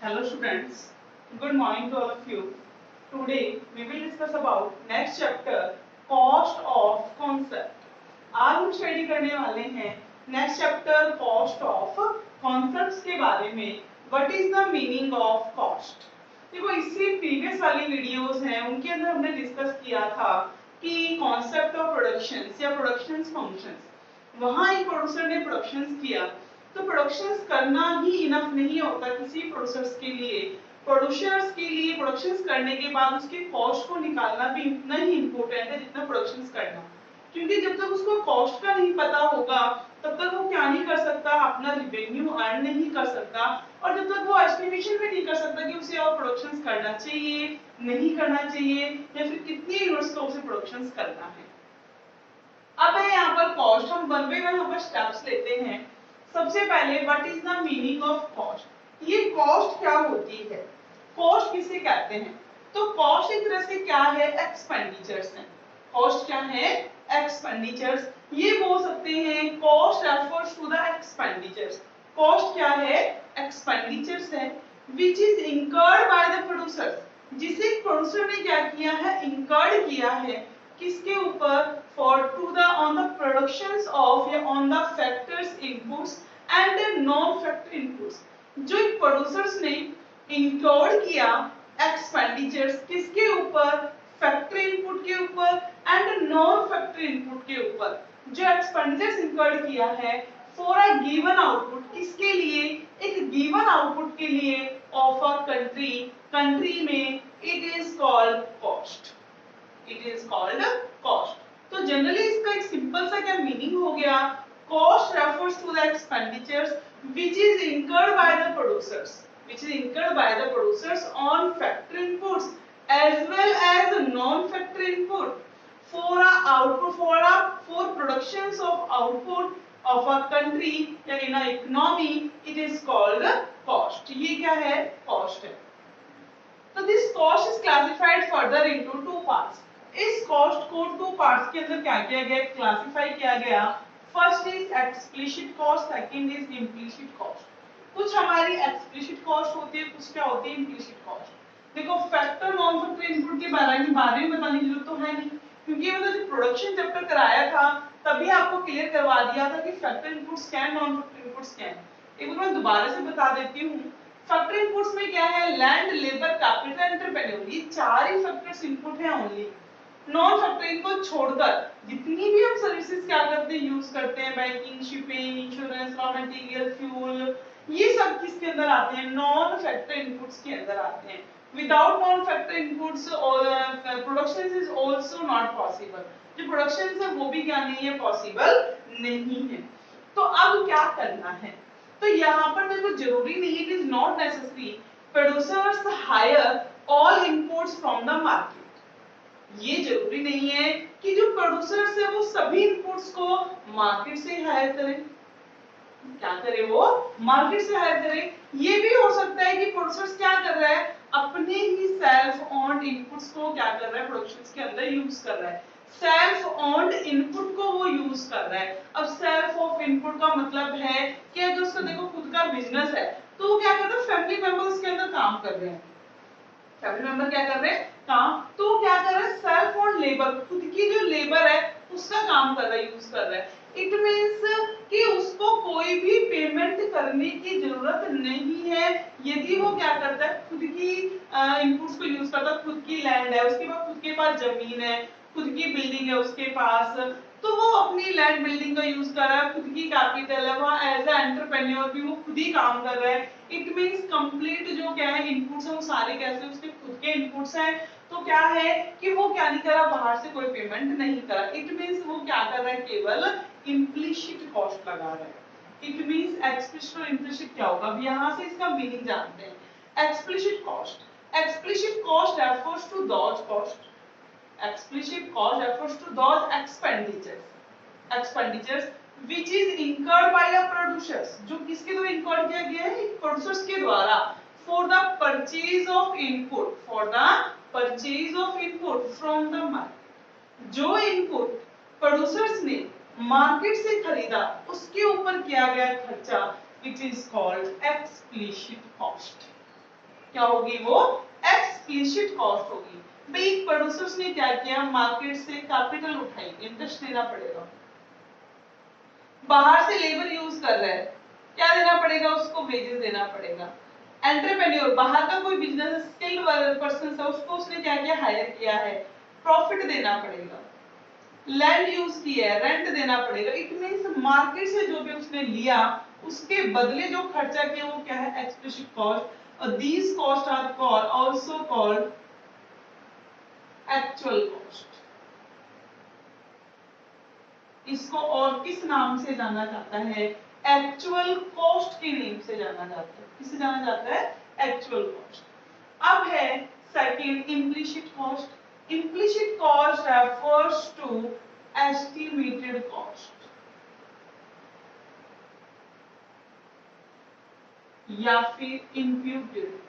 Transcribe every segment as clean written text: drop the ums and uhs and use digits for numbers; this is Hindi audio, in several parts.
Hello students, good morning to all of you. Today we will discuss about next chapter cost of concept. आज हम स्टडी करने वाले हैं next chapter cost of concepts के बारे में. What is the meaning of cost. देखो इससे प्रीवियस वाली वीडियोस हैं उनके अंदर हमने डिस्कस किया था कि कॉन्सेप्ट ऑफ प्रोडक्शंस या प्रोडक्शंस फंक्शंस. वहां एक प्रोड्यूसर ने प्रोडक्शंस किया तो प्रोडक्शंस करना ही इनफ नहीं होता किसी प्रोड्यूसर्स के लिए. प्रोड्यूसर्स के लिए प्रोडक्शंस करने के बाद उसके कॉस्ट को निकालना भी उतना ही इम्पोर्टेंट है जितना प्रोडक्शंस करना. क्योंकि जब तक उसको कॉस्ट का नहीं पता होगा तब तक वो क्या नहीं कर सकता, अपना रिवेन्यू अर्न नहीं कर सकता. और जब तक वो एस्टिमेशन भी नहीं कर सकता कि उसे और प्रोडक्शंस करना चाहिए नहीं करना चाहिए या फिर कितनी यूनिट्स का उसे प्रोडक्शंस करना है. अब है यहाँ पर कॉस्ट. हम वन बाय वन यहाँ पर स्टेप्स लेते हैं. सबसे पहले what is the meaning of cost. ये कॉस्ट क्या होती है, कॉस्ट किसे कहते हैं. तो कॉस्ट एक तरह से क्या है, एक्सपेंडिचर्स है. कॉस्ट क्या है, एक्सपेंडिचर्स. ये बोल सकते हैं cost refers to the expenditures. Cost क्या है, एक्सपेंडिचर्स है which is incurred by the producer. जिसे प्रोड्यूसर ने क्या किया है, इंकर्ड किया है किसके ऊपर, for to the on the productions of या on the factors inputs and the non factor inputs. जो प्रोड्यूसर्स ने इंक्लूड किया एक्सपेंडिचर्स किसके ऊपर, फैक्टर इनपुट के ऊपर एंड नॉन फैक्टर इनपुट के ऊपर. जो एक्सपेंडिचर्स इंक्लूड किया है फॉर अ गिवन आउटपुट, किसके लिए, एक गिवन आउटपुट के लिए ऑफ अ कंट्री. कंट्री में it is called cost. It is called cost. तो जनरली इसका एक सिंपल सा क्या मीनिंग हो गया, cost refers to the expenditures which is incurred by the producers, which is incurred by the producers on factor inputs as well as non factor input for a output for productions of output of a country या in a economy. It is called cost. ये क्या है, कॉस्ट है. तो this cost is classified further into two parts. इस कॉस्ट को टू पार्ट्स के अंदर क्या किया गया, क्लासिफाई किया गया. First is explicit cost, second is implicit cost. कुछ हमारी एक्सप्लिसिट कॉस्ट होती है, कुछ क्या होती है, इम्प्लिसिट कॉस्ट. देखो फैक्टर नॉन फैक्टर इनपुट के बारे में बताने की जरूरत तो है नहीं क्योंकि मतलब जब प्रोडक्शन चैप्टर कराया था तभी आपको क्लियर करवा दिया था कि फैक्टर इनपुट्स क्या है, नॉन फैक्टर इनपुट्स क्या है. एक बार मैं दोबारा से बता देती हूँ. फैक्टर इनपुट्स में क्या है, लैंड, लेबर, कैपिटल, एंटरप्रेन्योर. ये चार ही फैक्टर्स इनपुट है ओनली. नॉन फैक्टरिंग को छोड़कर जितनी भी हम सर्विसेज क्या करते हैं, यूज करते हैं, banking, shipping, insurance, raw material, fuel, ये सब किसके अंदर आते हैं, नॉन फैक्टर इनपुट्स के अंदर आते हैं. Without non factor inputs production is also not possible. जो प्रोडक्शन है वो भी क्या नहीं है, पॉसिबल नहीं है. तो अब क्या करना है, तो यहाँ पर देखो जरूरी नहीं, it is not necessary producers hire all inputs from the market. ये जरूरी नहीं है कि जो प्रोड्यूसर्स है वो सभी इनपुट्स को मार्केट से हायर करें. क्या करें, वो मार्केट से हायर करें. ये भी हो सकता है कि प्रोड्यूसर्स क्या कर रहा है, अपने ही सेल्फ ओन्ड इनपुट्स को क्या कर रहा है, प्रोडक्शंस के अंदर यूज कर रहा है. सेल्फ ओन्ड इनपुट को वो यूज कर रहा है. अब सेल्फ ऑफ इनपुट का मतलब है कि अगर उसका देखो खुद का बिजनेस है तो वो क्या करता है, फैमिली मेंबर्स के अंदर काम कर रहे हैं. फैमिली मेंबर क्या कर रहे हैं, काम. तो क्या कर रहा है, सेल्फ और लेबर, खुद की जो लेबर है उसका काम कर रहा है, यूज कर रहा है. इट मींस कि उसको कोई भी पेमेंट करने की जरूरत नहीं है यदि वो क्या करता है, खुद की इनपुट्स को यूज करता है. खुद की लैंड है, उसके बाद खुद के पास जमीन है, खुद की बिल्डिंग है उसके पास, तो वो अपनी लैंड बिल्डिंग का यूज कर रहा है. खुद की कैपिटल है, वहाँ एज अ एंटरप्रेन्योर भी वो खुद ही काम कर रहा है. इट मींस कंप्लीट जो क्या है इनपुट्स है वो सारे कैसे उसके खुद के इनपुट्स हैं. तो क्या है कि वो क्या नहीं करा, बाहर से कोई पेमेंट नहीं करा. इट मींस वो क्या कर रहा है, केवल इम्प्लिसिट कॉस्ट लगा रहा है. इट मींस एक्सप्लिसिट और इम्प्लिसिट क्या होगा, अब यहाँ से इसका मीनिंग जानते हैं. Explicit cost, explicit cost refers to those cost, explicit cost refers to those expenditures which is incurred by the producers. जो किसके द्वारा incurred किया गया है, producers के द्वारा. For the purchase of input, for the purchase of input from the market. जो input producers ने मार्केट से खरीदा उसके ऊपर किया गया खर्चा which is called explicit cost. क्या होगी वो एक्सप्लिसिट कॉस्ट होगी। भाई प्रोड्यूसर्स ने क्या किया, मार्केट से कैपिटल उठाई, इंटरेस्ट देना पड़ेगा, बाहर से लेबर यूज कर रहा है, क्या देना पड़ेगा उसको, वेजेस देना पड़ेगा। एंटरप्रेन्योर बाहर का कोई बिजनेस स्किल्ड पर्सन है, उसको उसने क्या किया, हायर किया है, प्रॉफिट देना पड़ेगा। लैंड यूज किया है, रेंट देना पड़ेगा। इट मींस मार्केट से जो भी उसने लिया उसके बदले जो खर्चा किया वो क्या है, एक्सप्लिसिट कॉस्ट। और these cost are called also called actual cost. इसको और किस नाम से जाना जाता है, एक्चुअल कॉस्ट के नेम से जाना जाता है। किसे जाना जाता है, एक्चुअल कॉस्ट। अब है second implicit cost. Implicit cost refers to estimated cost या फिर इम्प्यूटेड।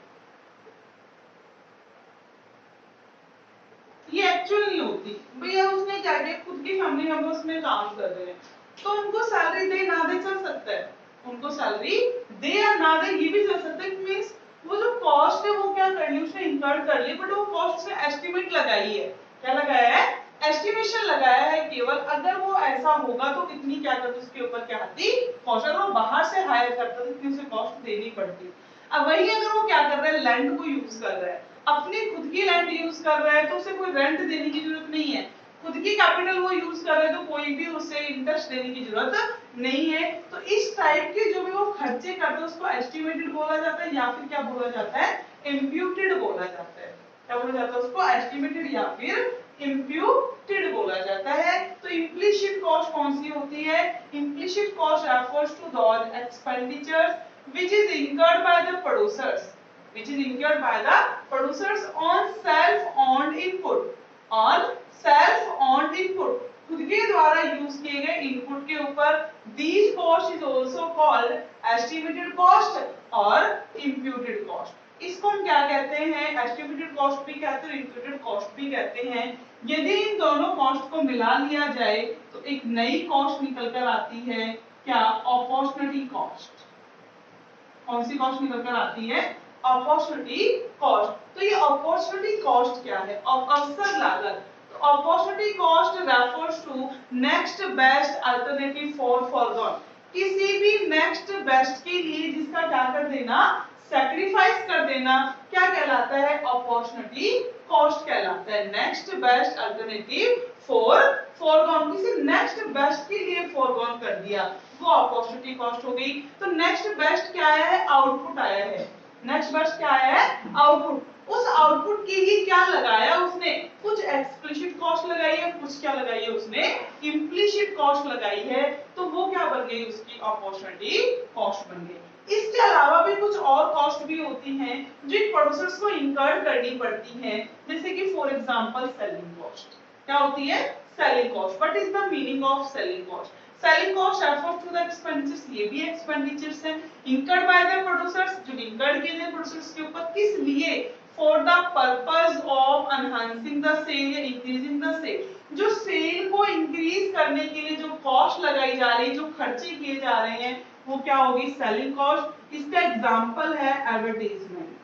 ये एक्चुअल नहीं होती। भैया उसने क्या किया, खुद की फैमिली मेंबर्स में काम कर रहे हैं तो उनको सैलरी दे ना दे चल सकता है, उनको सैलरी दे या ना दे ये भी चल सकता है। मींस वो जो कॉस्ट है वो क्या कर ली उसने इंकर कर ली, बट वो कॉस्ट से एस्टिमेट लगाई है। क्या लगाया है, एस्टिमेशन लगाया है केवल। अगर वो ऐसा होगा तो कितनी क्या करती, उसके ऊपर क्या आती कॉस्ट। अगर वो बाहर से हायर करता तो कितनी उसे कॉस्ट देनी पड़ती। अब वही अगर वो क्या कर रहा है, लैंड को यूज कर रहा है, अपनी खुद की लैंड यूज कर रहा है तो उसे कोई रेंट देने की जरूरत नहीं है। खुद की कैपिटल वो यूज कर रहा है तो कोई भी उसे इंटरेस्ट देने की जरूरत नहीं है। तो इस टाइप के जो भी वो खर्चे करते हैं उसको एस्टिमेटेड बोला जाता है या फिर क्या बोला जाता है, इम्प्यूटेड बोला जाता है। क्या बोला जाता है उसको, एस्टिमेटेड या फिर इम्प्यूटेड बोला जाता है। तो इम्प्लिसिट कॉस्ट कौन सी होती है, implicit cost refers to the expenditures which is incurred by the producers, which is incurred by the producers on self-owned input, on self-owned input, खुद के द्वारा यूज किए गए इनपुट के ऊपर। These cost is also called estimated cost और imputed cost। इसको हम क्या कहते हैं, एस्टिमेटेड कॉस्ट भी कहते हैं, इम्प्यूटेड कॉस्ट भी कहते हैं। यदि इन दोनों कॉस्ट को मिला लिया जाए तो एक नई कॉस्ट निकल कर आती है, क्या, अपॉर्चुनिटी कॉस्ट। कौन सी कॉस्ट निकल कर आती है, अपॉर्चुनिटी कॉस्ट। तो ये अपॉर्चुनिटी कॉस्ट क्या है, अवसर लागत। तो opportunity cost refers to next best alternative for forgone. किसी भी नेक्स्ट बेस्ट के लिए जिसका क्या कर देना, सैक्रिफाइस कर देना, क्या कहलाता है, अपॉर्चुनिटी कॉस्ट कहलाता है। Next best alternative for forgone, किसी नेक्स्ट बेस्ट के लिए फॉरगॉन कर दिया, वो अपॉर्चुनिटी कॉस्ट हो गई। तो नेक्स्ट बेस्ट क्या आया है, आउटपुट आया है। नेक्स्ट बेस्ट क्या आया है, आउटपुट। उस आउटपुट के लिए क्या लगाया उसने, कुछ एक्सप्लिसिट कॉस्ट लगाई है, कुछ क्या लगाई है उसने, इम्प्लिसिट कॉस्ट लगाई है। तो वो क्या बन गई, उसकी अपॉर्चुनिटी कॉस्ट बन गई। इसके अलावा भी कुछ और कॉस्ट भी होती हैं जो प्रोड्यूसर्स को इंकर करनी पड़ती हैं, जैसे कि फॉर एग्जांपल सेलिंग कॉस्ट। क्या होती है, selling cost. What is the meaning of selling cost, selling cost refers to the expenses, ये भी एक्सपेंडिचर्स हैं इंकर्ड बाय द प्रोड्यूसर्स, जो इंकर्ड किए गए प्रोड्यूसर्स के ऊपर, किस लिए, for the purpose of enhancing the sale या इंक्रीजिंग द सेल। जो सेल को इंक्रीज करने के लिए जो कॉस्ट लगाई जा रही है, जो खर्चे किए जा रहे हैं, वो क्या होगी, सेलिंग कॉस्ट। इसका एग्जांपल है एडवर्टाइजमेंट।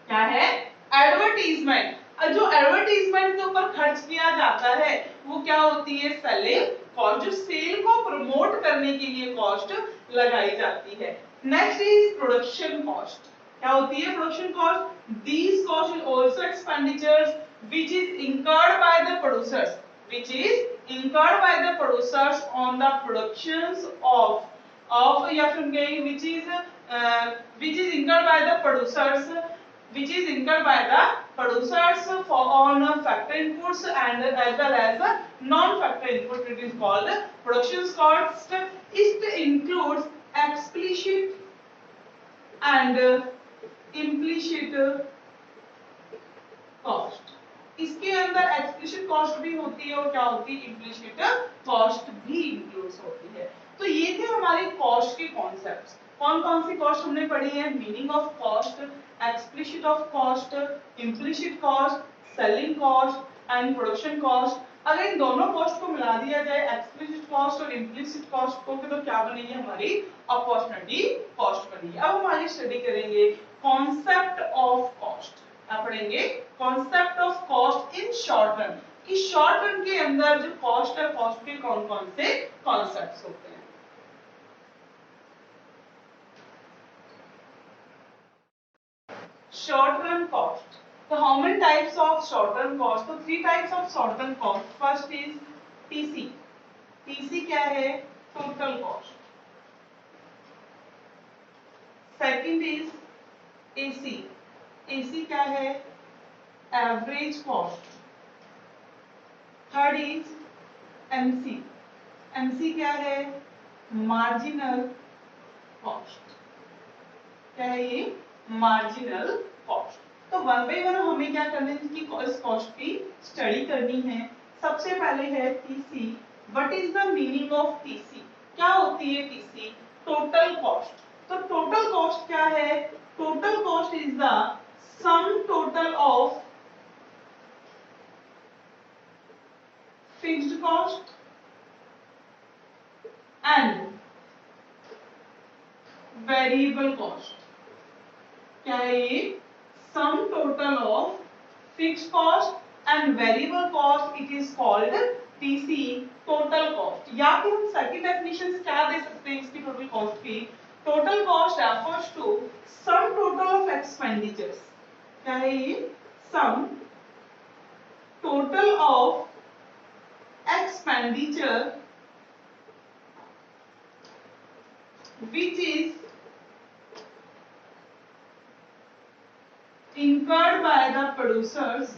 क्या है, एडवर्टाइजमेंट। जो एडवर्टाइजमेंट के ऊपर खर्च किया जाता है वो क्या होती है, सेलिंग कॉस्ट। जो सेल को प्रमोट करने के लिए कॉस्ट लगाई जाती है। Next is production cost. क्या होती है, production cost. These cost is also expenditures which is incurred by the producers, which is incurred by the producers on the productions of या फिर गई which is incurred by the producers, which is incurred by the producers for on factor inputs and as well as non-factor input. It is called production cost. It includes explicit and implicit cost. इसके अंदर एक्सप्लिसिट कॉस्ट भी होती है और क्या होती है, इम्प्लिसिट कॉस्ट भी इंक्लूड्स होती है। तो ये थे हमारे कॉस्ट के कॉन्सेप्ट्स। कौन कौन सी कॉस्ट हमने पढ़ी है, meaning of cost, explicit of cost, implicit cost, selling cost and production cost. अगर इन दोनों कॉस्ट को मिला दिया जाए, एक्सप्लिसिट कॉस्ट और इम्प्लिसिट कॉस्ट को, तो क्या बनेगी हमारी अपॉर्चुनिटी कॉस्ट बनेगी। अब हम आगे स्टडी करेंगे कॉन्सेप्ट ऑफ कॉस्ट, आप पढ़ेंगे concept of cost in short run, कि शॉर्ट रन के अंदर जो कॉस्ट है, कॉस्ट के कौन कौन से कॉन्सेप्ट्स होते हैं। Short run cost, so how many types of short run cost? तो three types of short run cost. First is TC. TC क्या है? Total cost. Second is AC. AC क्या है? Average cost. Third is MC. MC क्या है? Marginal cost. क्या है ये? Marginal cost. तो वन बाई वन हमें क्या करना है, इसकी इस कॉस्ट की स्टडी करनी है। सबसे पहले है TC. What is the meaning of TC? क्या होती है टीसी? Total cost. तो टोटल कॉस्ट क्या है? Total cost is the sum total of fixed cost and variable cost. क्या है ये? Sum total of fixed cost and variable cost, it is called TC, total cost। या फिर हम सेकंड डेफिनेशन क्या दे सकते हैं इसकी टोटल कॉस्ट की? Total cost refers to sum total of expenditures। क्या है ये? sum total of expenditure which is incurred by the producers,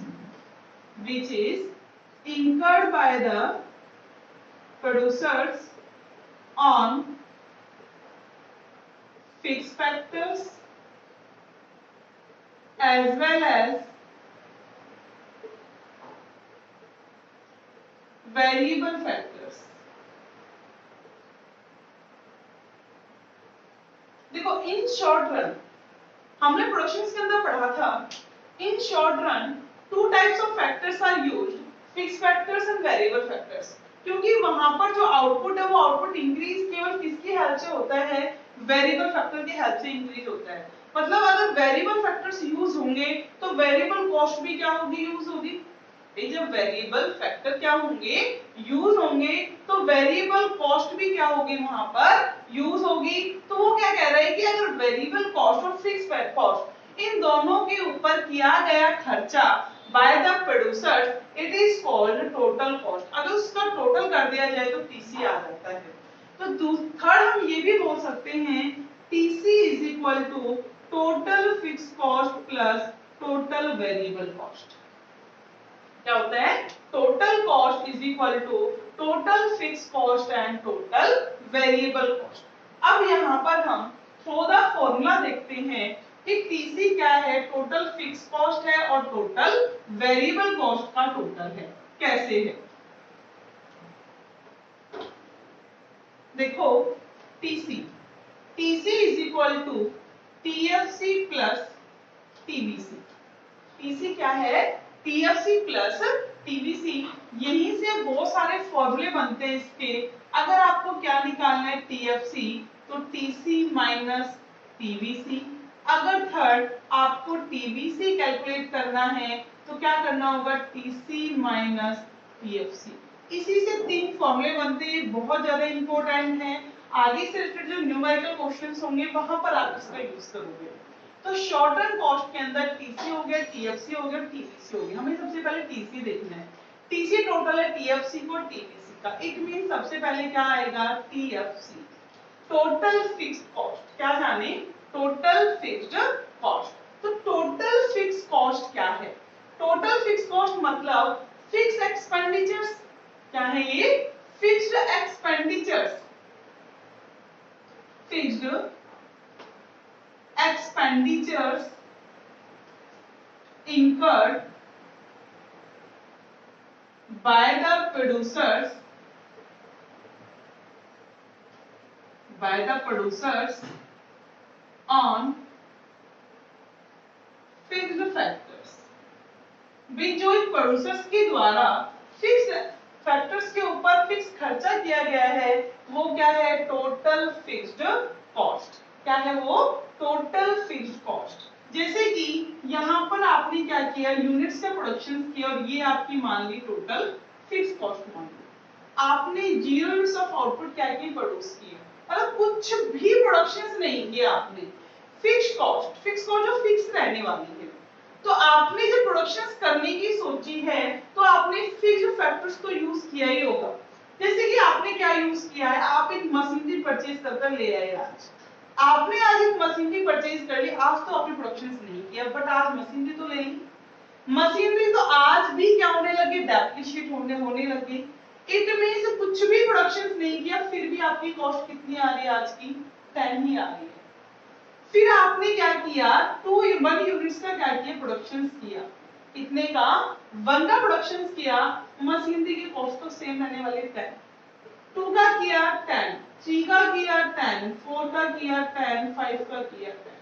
which is incurred by the producers on fixed factors as well as variable factors। देखो इन शॉर्ट रन हमने प्रोडक्शंस के अंदर पढ़ा था, in short run two types of factors are used, fixed factors and variable factors. क्योंकि वहां पर जो आउटपुट है वो आउटपुट इंक्रीज केवल किसकी हेल्प से होता है? वेरिएबल फैक्टर की हेल्प से इंक्रीज होता है। मतलब अगर वेरिएबल फैक्टर्स यूज होंगे तो वेरिएबल कॉस्ट भी क्या होगी? यूज होगी। जब वेरिएबल फैक्टर क्या होंगे? यूज होंगे, तो वेरिएबल कॉस्ट भी क्या होगी? वहां पर यूज होगी। तो वो क्या कह रहा है कि अगर वेरिएबल कॉस्ट और फिक्स्ड कॉस्ट इन दोनों के ऊपर किया गया खर्चा bye the producer, it is called total cost. अगर उसका टोटल कर दिया जाए तो टीसी आ जाता है। तो थर्ड हम ये भी बोल सकते हैं TC is equal to total fixed cost plus total variable cost. क्या होता है? Total cost is equal to total fixed cost and total variable cost. अब यहाँ पर हम थोड़ा फॉर्मूला देखते हैं कि टीसी क्या है? टोटल फिक्स्ड कॉस्ट है और टोटल वेरिएबल कॉस्ट का टोटल है। कैसे है? देखो TC, TC is equal to TFC plus TBC. TC क्या है? TFC plus TBC. यहीं से बहुत सारे फॉर्मूले बनते हैं इसके। अगर आपको क्या निकालना है? टीएफसी, तो टीसी माइनस टीबीसी। अगर थर्ड आपको टीबीसी कैलकुलेट करना है तो क्या करना होगा? TC minus TFC. इसी से तीन फॉर्मूले बनते हैं, बहुत ज्यादा इंपॉर्टेंट है। आगे से रिलेटेड जो न्यूमेरिकल क्वेश्चंस होंगे वहां पर आप इसका यूज करोगे। तो शॉर्ट रन कॉस्ट के अंदर टीसी हो गया, टीएफसी हो गया, टीबीसी हो गया। हमें सबसे पहले टीसी देखना है। टीसी टोटल है टीएफसी को टीबीसी का। इट मीन सबसे पहले क्या आएगा? TFC, total fixed cost. क्या जाने? Total fixed cost. तो टोटल फिक्स्ड कॉस्ट क्या है? टोटल फिक्स्ड कॉस्ट मतलब फिक्स्ड एक्सपेंडिचर्स। क्या है ये? Fixed expenditures, fixed expenditures incurred by the producers on fixed factors। भी जो इन प्रोड्यूसर्स के द्वारा फिक्स फैक्टर्स के ऊपर फिक्स खर्चा किया गया है वो क्या है? Total fixed cost. क्या है वो? Total fixed cost. जैसे कि यहाँ पर आपने क्या किया, यूनिट्स का प्रोडक्शन किया और ये आपकी मान ली टोटल फिक्स कॉस्ट मान ली। आपने 0 यूनिट्स ऑफ आउटपुट क्या की, प्रोड्यूस किए, मतलब कुछ भी प्रोडक्शन नहीं किया आपने। फिक्स कॉस्ट जो फिक्स रहने वाली है। तो आपने जब प्रोडक्शन करने की सोची है तो आपने फिक्स्ड फैक्टर्स तो यूज किया ही होगा। जैसे कि आपने क्या यूज किया है, आप एक मशीनरी परचेज कर ले आए आज। आपने आज एक मशीनरी परचेज कर ली, आज तो आपने प्रोडक्शन नहीं किया बट आज मशीनरी तो ले ली। मशीनरी तो आज भी क्या होने लगे, डेप्रिशिएट होने लगे। इट मींस कुछ भी प्रोडक्शन नहीं किया फिर भी आपकी कॉस्ट कितनी आ रही है, आज की 10 ही आ रही है। फिर आपने क्या किया, 1 यूनिट्स का क्या किया, प्रोडक्शन किया। कितने का, 1 का प्रोडक्शन किया। मशीनरी की कॉस्ट तो सेम रहने वाली 10। 2 का किया 10, 3 का किया 10, 4 का किया 10, 5 का किया 10।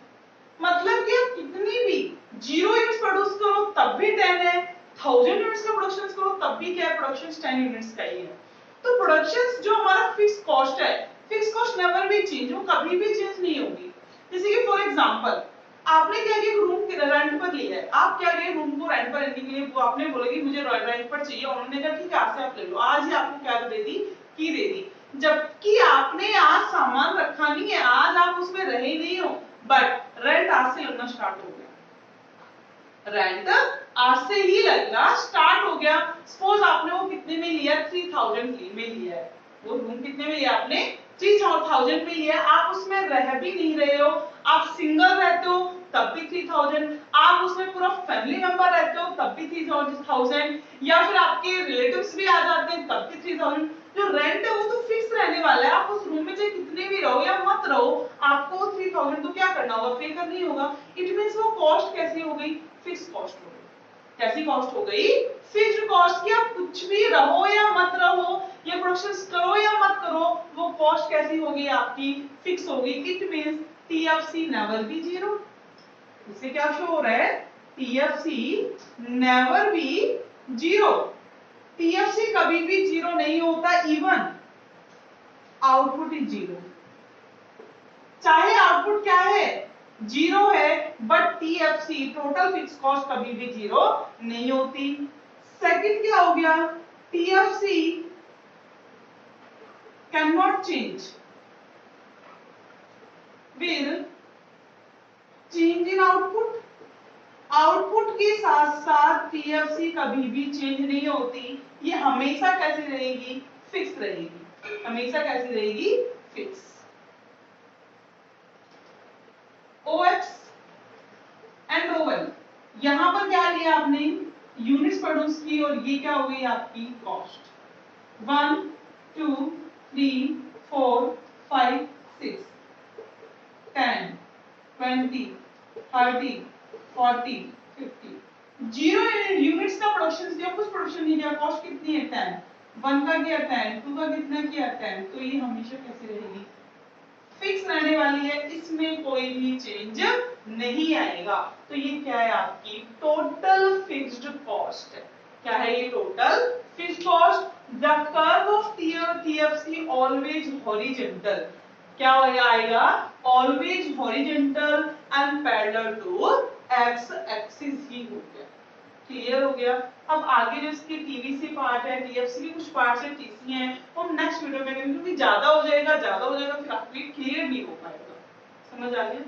मतलब कि आप कितनी भी 0 यूनिट्स प्रोड्यूस करो तब भी 10 है, 1000 यूनिट्स का प्रोडक्शन करो तब भी क्या है, प्रोडक्शन 10 यूनिट्स का ही है। तो प्रोडक्शन जो हमारा फिक्स कॉस्ट है, फिक्स कॉस्ट नेवर भी चेंज, वो कभी भी चेंज नहीं होगी। जैसे कि फॉर एग्जांपल आपने क्या किया, रूम रेंट पर लिया है, आप क्या किए, रूम को रेंट पर लेने के लिए वो आपने बोला कि मुझे रेंट पर चाहिए, उन्होंने कहा ठीक है आज से आप ले लो, आज ही आपको क्या दे दी, की दे दी। जबकि आपने आज सामान रखा नहीं है, आज आप उसमें रहे नहीं हो, बट रेंट आज से लगना स्टार्ट हो गया। रेंट आज से ही लगना स्टार्ट हो गया। सपोज आपने वो कितने में लिया, 3000 में लिया है, वो रूम कितने में लिया आपने, 3000 में लिया। आप उसमें रह भी नहीं रहे हो, आप सिंगल रहते हो तब भी 3000, आप उसमें पूरा फैमिली मेंबर रहते हो तब भी 3000, या फिर आपके रिलेटिव्स भी आ जाते हैं तब भी 3000। जो रेंट है वो तो फिक्स रहने वाला है, आप उस रूम में चाहे कितने भी रहो या मत रहो, आपको 3000 तो क्या करना होगा, पे करना ही होगा। इट मींस वो कॉस्ट कैसी हो गई, फिक्स कॉस्ट हो गई। कैसी कॉस्ट हो गई, फिक्स्ड कॉस्ट की। आप कुछ भी रहो या मत रहो, या प्रोडक्शन करो या मत करो, वो कॉस्ट कैसी हो गई आपकी, फिक्स हो गई। It means TFC never be 0। इससे क्या शो हो रहा है, टीएफसी नेवर बी 0। टीएफसी कभी भी 0 नहीं होता, इवन आउटपुट इज 0। चाहे आउटपुट क्या है, 0 है, but TFC total fix cost कभी भी 0 नहीं होती। सेकंड क्या हो गया, TFC can not change with change in output. Output के साथ साथ टीएफसी कभी भी चेंज नहीं होती, ये हमेशा कैसी रहेगी, फिक्स रहेगी, हमेशा कैसी रहेगी, फिक्स। OX एंड OL, यहां पर क्या लिया आपने, यूनिट्स प्रोड्यूस की और ये क्या हो गई आपकी कॉस्ट। 1 2 3 4 5 6 10 20 30 40 50। 0 यूनिट्स का प्रोडक्शन किया, कुछ प्रोडक्शन नहीं किया, कॉस्ट कितनी है 10। 1 का किया 10, 2 का कितना किया 10, तो ये हमेशा कैसे रहेगी, फिक्स रहने वाली है, इसमें कोई भी चेंज नहीं आएगा। तो ये क्या है आपकी टोटल फिक्स्ड कॉस्ट है। क्या है ये total fixed cost. The curve of TFC always horizontal, क्या आएगा, always horizontal and parallel to X axis ही हो गया। क्लियर हो गया। अब आगे जो इसके टीवीसी पार्ट है, टीएफसी के कुछ पार्ट्स है, टीसी है, वो हम नेक्स्ट वीडियो में करेंगे, क्योंकि ज्यादा हो जाएगा फिर आपको क्लियर नहीं हो पाएगा। समझ आ गया।